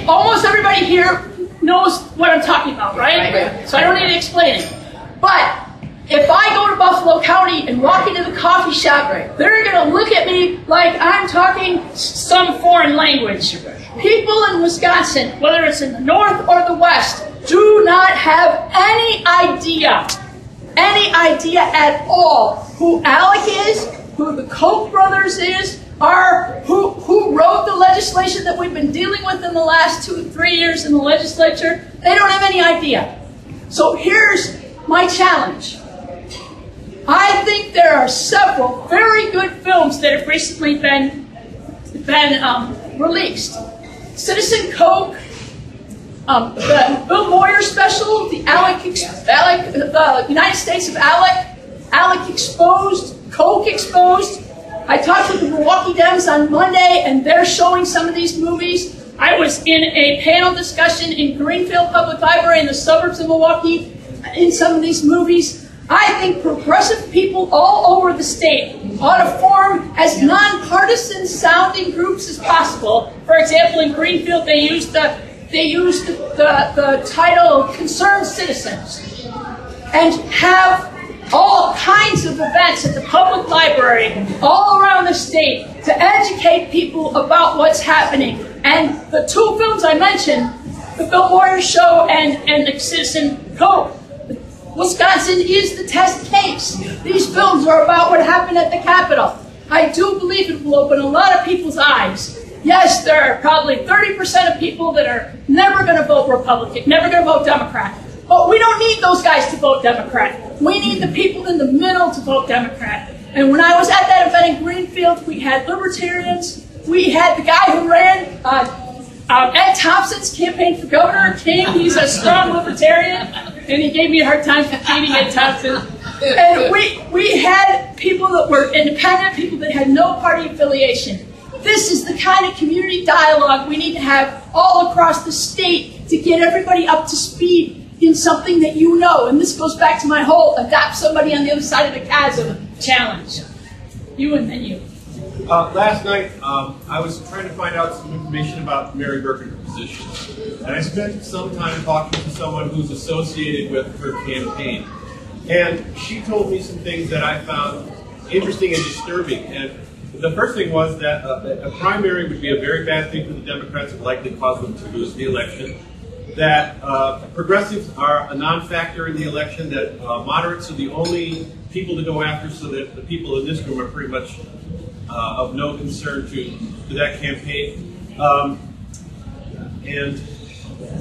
almost everybody here knows what I'm talking about, right? So I don't need to explain it. But if I go to Buffalo County and walk into the coffee shop, they're going to look at me like I'm talking some foreign language. People in Wisconsin, whether it's in the north or the west, do not have any idea at all who Alec is, who the Koch brothers is, or who wrote the legislation that we've been dealing with in the last 2-3 years in the legislature. They don't have any idea. So here's my challenge. I think there are several very good films that have recently been released. Citizen Koch, the Bill Moyer special, the United States of Alec Exposed, Koch Exposed. I talked with the Milwaukee Dems on Monday, and they're showing some of these movies. I was in a panel discussion in Greenfield Public Library in the suburbs of Milwaukee in some of these movies. I think progressive people all over the state ought to form as nonpartisan sounding groups as possible. For example, in Greenfield, they used the title Concerned Citizens, and have all kinds of events at the public library all around the state to educate people about what's happening. And the two films I mentioned, the Bill Moyer Show and the Citizen Koch, Wisconsin is the test case. These films are about what happened at the Capitol. I do believe it will open a lot of people's eyes. Yes, there are probably 30% of people that are never going to vote Republican, never going to vote Democrat. But we don't need those guys to vote Democrat. We need the people in the middle to vote Democrat. And when I was at that event in Greenfield, we had libertarians. We had the guy who ran Ed Thompson's campaign for governor, King. He's a strong libertarian, and he gave me a hard time defeating Ed Thompson. And we had people that were independent, people that had no party affiliation. This is the kind of community dialogue we need to have all across the state to get everybody up to speed in something that you know. And this goes back to my whole adopt somebody on the other side of the chasm challenge. You and then you. Last night, I was trying to find out some information about Mary Burke and her position. And I spent some time talking to someone who's associated with her campaign. And she told me some things that I found interesting and disturbing. And the first thing was that a primary would be a very bad thing for the Democrats and likely cause them to lose the election. That progressives are a non-factor in the election, that moderates are the only people to go after, so that the people in this room are pretty much of no concern to that campaign. And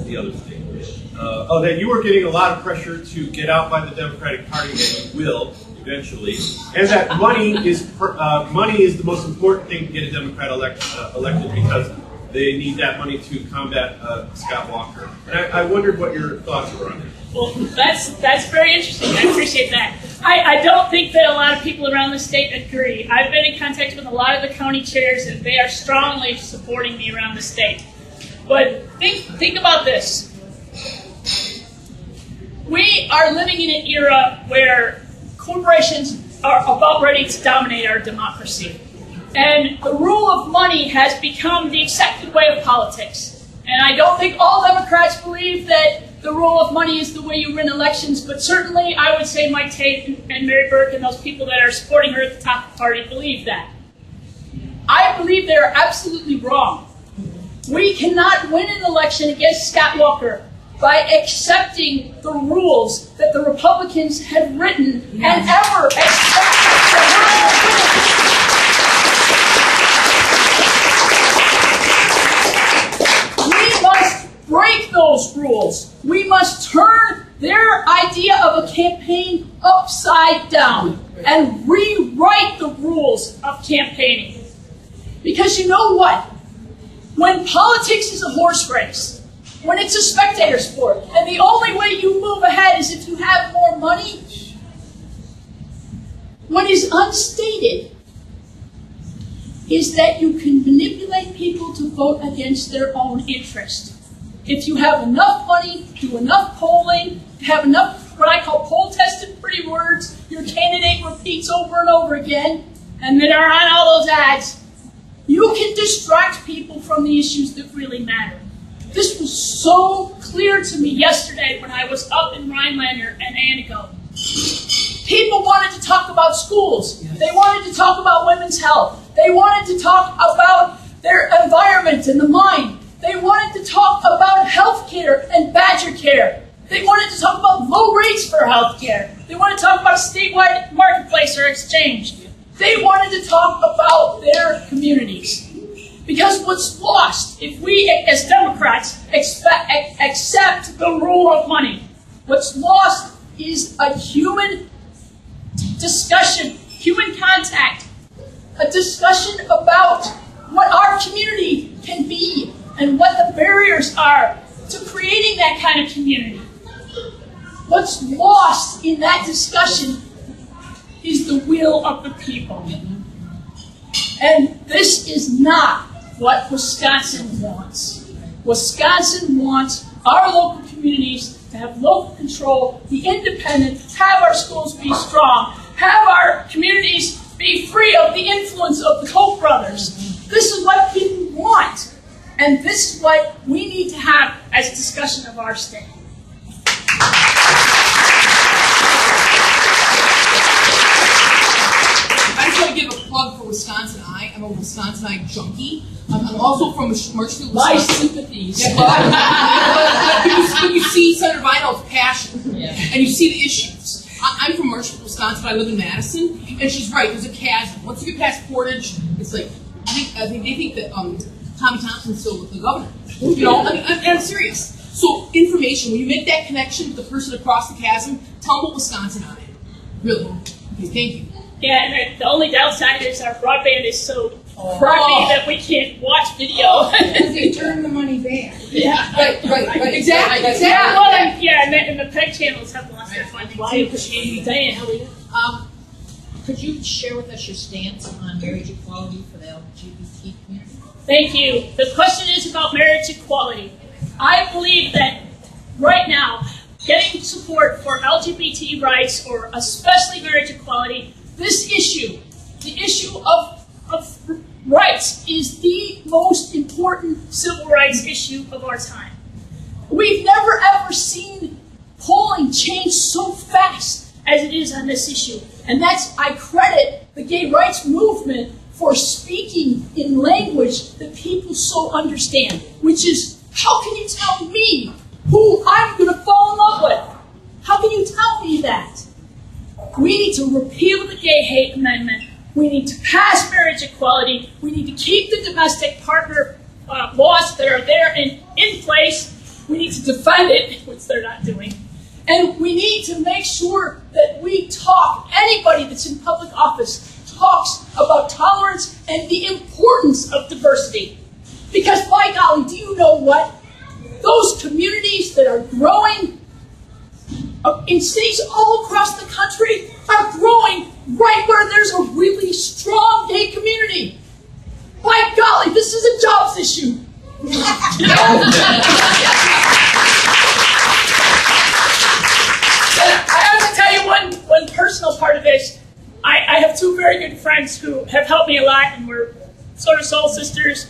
the other thing, that you were getting a lot of pressure to get out by the Democratic Party, and you will eventually, and that money is the most important thing to get a Democrat elected, because they need that money to combat Scott Walker. And I wondered what your thoughts were on it. Well, that's very interesting. I appreciate that. I don't think that a lot of people around the state agree. I've been in contact with a lot of the county chairs, and they are strongly supporting me around the state. But think about this. We are living in an era where corporations are about ready to dominate our democracy. And the rule of money has become the accepted way of politics. And I don't think all Democrats believe that the rule of money is the way you win elections, but certainly I would say Mike Tate and Mary Burke and those people that are supporting her at the top of the party believe that. I believe they are absolutely wrong. We cannot win an election against Scott Walker by accepting the rules that the Republicans had written and ever accepted. Break those rules. We must turn their idea of a campaign upside down and rewrite the rules of campaigning. Because you know what? When politics is a horse race, when it's a spectator sport, and the only way you move ahead is if you have more money, what is unstated is that you can manipulate people to vote against their own interest. If you have enough money, do enough polling, have enough what I call poll-tested pretty words, your candidate repeats over and over again, and then are on all those ads, you can distract people from the issues that really matter. This was so clear to me yesterday when I was up in Rhinelander and Antigo. People wanted to talk about schools. They wanted to talk about women's health. They wanted to talk about their environment and the mine. They wanted to talk about health care and badger care. They wanted to talk about low rates for health care. They wanted to talk about a statewide marketplace or exchange. They wanted to talk about their communities. Because what's lost, if we as Democrats accept the rule of money, what's lost is a human discussion, human contact, a discussion about what our community can be and what the barriers are to creating that kind of community. What's lost in that discussion is the will of the people. And this is not what Wisconsin wants. Wisconsin wants our local communities to have local control, be independent, have our schools be strong, have our communities be free of the influence of the Koch brothers. This is what people want. And this is what we need to have as a discussion of our state. I just want to give a plug for Wisconsin Eye. I'm a Wisconsin Eye junkie. I'm also from Marshfield, Wisconsin. My sympathies. Yeah, but you see Senator Vinehout's passion, and you see the issues. I'm from Marshfield, Wisconsin, but I live in Madison, and she's right. There's a chasm. Once you get past Portage, it's like I think they think that Tommy Thompson's still the governor. You know, I'm serious. So information, when you make that connection with the person across the chasm, tell them what Wisconsin Eye. Really. Okay, thank you. Yeah, and the only downside is our broadband is so crappy that we can't watch video. They turn the money back. Yeah, right, exactly. Well, and the PEG channels have lost their funding too. Diane, could you share with us your stance on marriage equality for the LGBT community? Thank you. The question is about marriage equality. I believe that right now, getting support for LGBT rights, or especially marriage equality, this issue, the issue of rights, is the most important civil rights issue of our time. We've never ever seen polling change so fast as it is on this issue. And I credit the gay rights movement for speaking in language that people so understand, which is, how can you tell me who I'm going to fall in love with? How can you tell me that? We need to repeal the gay hate amendment. We need to pass marriage equality. We need to keep the domestic partner laws that are there in place. We need to defend it, which they're not doing. And we need to make sure that we talk, anybody that's in public office talks about tolerance and the importance of diversity. Because, by golly, do you know what? Those communities that are growing in cities all across the country are growing right where there's a really strong gay community. By golly, this is a jobs issue. I have to tell you one personal part of this. I have two very good friends who have helped me a lot, and we're sort of soul sisters.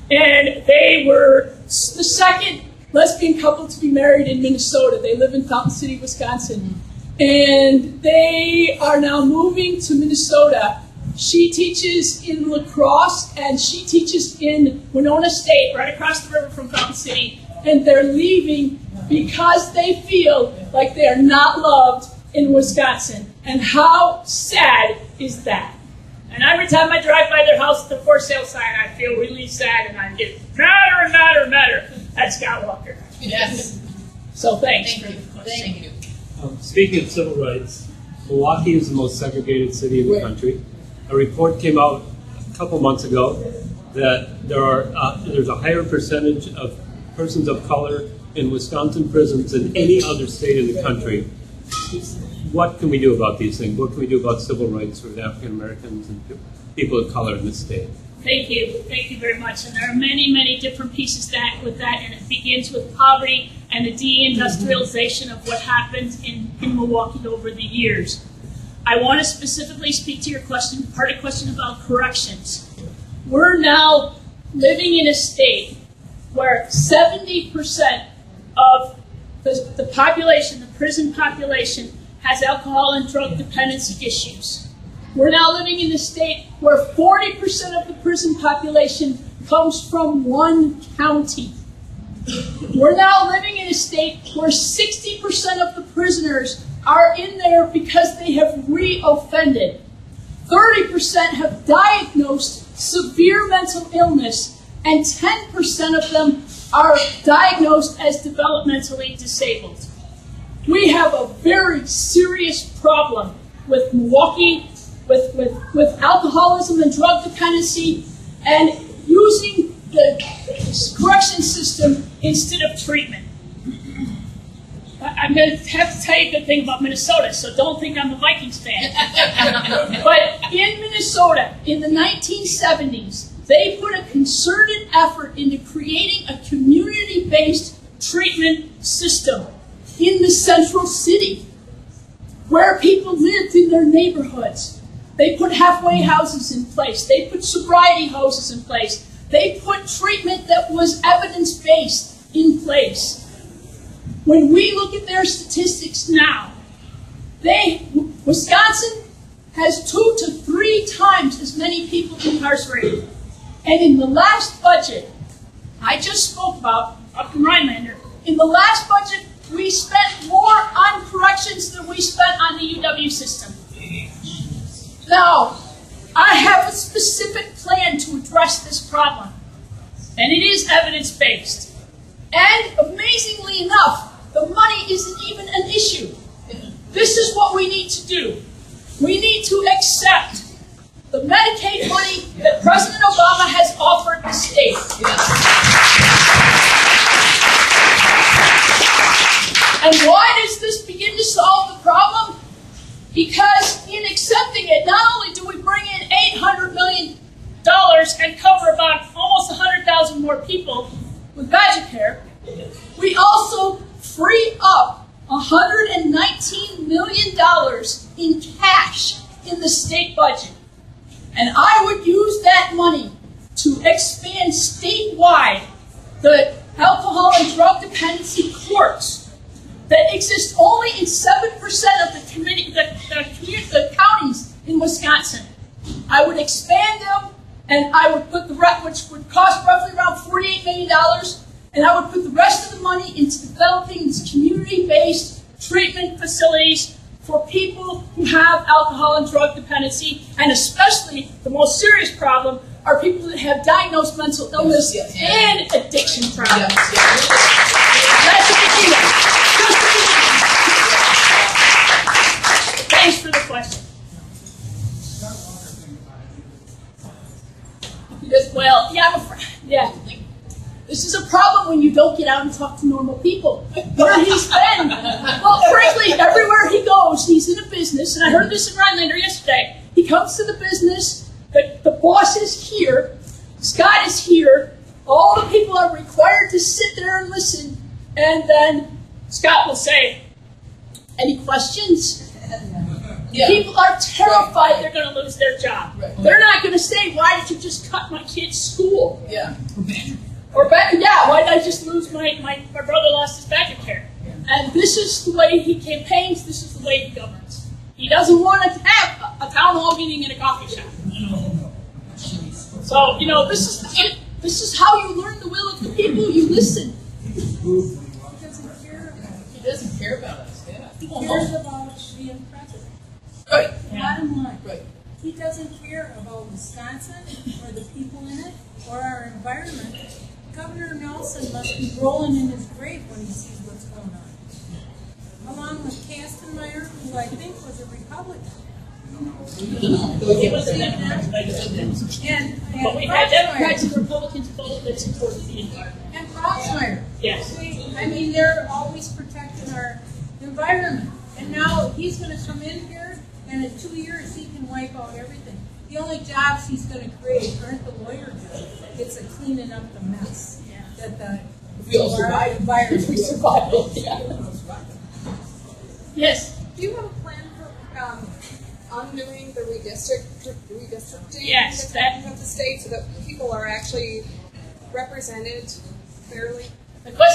And they were the second lesbian couple to be married in Minnesota. They live in Fountain City, Wisconsin. And they are now moving to Minnesota. She teaches in La Crosse, and she teaches in Winona State, right across the river from Fountain City. And they're leaving because they feel like they are not loved in Wisconsin. And how sad is that? And every time I drive by their house with the for sale sign, I feel really sad, and I get madder and madder and madder. That's Scott Walker. Yes. So thanks. Thank you. Speaking of civil rights, Milwaukee is the most segregated city in the country. A report came out a couple months ago that there's a higher percentage of persons of color in Wisconsin prisons than any other state in the country. What can we do about these things? What can we do about civil rights for African Americans and people of color in this state? Thank you very much. And there are many, many different pieces with that, and it begins with poverty and the deindustrialization of what happened in Milwaukee over the years. I want to specifically speak to your question, part of the question about corrections. We're now living in a state where 70% of the population, the prison population, has alcohol and drug dependency issues. We're now living in a state where 40% of the prison population comes from one county. We're now living in a state where 60% of the prisoners are in there because they have re-offended. 30% have diagnosed severe mental illness, and 10% of them are diagnosed as developmentally disabled. We have a very serious problem with Milwaukee, with alcoholism and drug dependency, and using the correction system instead of treatment. I'm going to have to tell you a good thing about Minnesota, so don't think I'm a Vikings fan. But in Minnesota, in the 1970s, they put a concerted effort into creating a community-based treatment system in the central city, where people lived in their neighborhoods. They put halfway houses in place. They put sobriety houses in place. They put treatment that was evidence-based in place. When we look at their statistics now, Wisconsin has 2 to 3 times as many people incarcerated. And in the last budget, I just spoke about, up in Rhinelander, in the last budget, we spent more on corrections than we spent on the UW system. Now, I have a specific plan to address this problem, and it is evidence-based. And amazingly enough, the money isn't even an issue. This is what we need to do. We need to accept the Medicaid money that President Obama has offered the state. And why does this begin to solve the problem? Because in accepting it, not only do we bring in $800 million and cover about almost 100,000 more people with Medicare, we also free up $119 million in cash in the state budget. And I would use that money to expand statewide the alcohol and drug dependency courts that exist only in 7% of the counties in Wisconsin. I would expand them, and I would put which would cost roughly around $48 million, and I would put the rest of the money into developing these community-based treatment facilities for people who have alcohol and drug dependency, and especially the most serious problem are people that have diagnosed mental illness and addiction problems. That's a big deal. Thanks for the question. Well, yeah, I'm afraid. Yeah. This is a problem when you don't get out and talk to normal people. Where he's been. Well, frankly, everywhere he goes, he's in a business, and I heard this in Rhinelander yesterday. He comes to the business, the boss is here, Scott is here, all the people are required to sit there and listen, and then Scott will say, any questions? Yeah. People are terrified they're going to lose their job. Right. They're not going to say, why did you just cut my kid's school? Yeah. Or better, yeah, why did I just lose my brother lost his back care? Yeah. And this is the way he campaigns, this is the way he governs. He doesn't want to have a town hall meeting in a coffee shop. So, you know, this is how you learn the will of the people, you listen. He doesn't care about us. Yeah. He cares about being president. Right. Bottom line. Right. He doesn't care about Wisconsin or the people in it or our environment. Governor Nelson must be rolling in his grave when he sees what's going on. Along with Kastenmeier, who I think was a Republican. But we had Democrats and Republicans both that supported the environment. And Proxmire. Yes. I mean, they're always protecting our environment. And now he's going to come in here, and in 2 years he can wipe out everything. The only jobs he's going to create aren't the lawyer jobs. It's a cleaning up the mess that the environment. We survive. Yes. Do you have a plan for undoing the redistricting Yes, of the state so that people are actually represented fairly? The question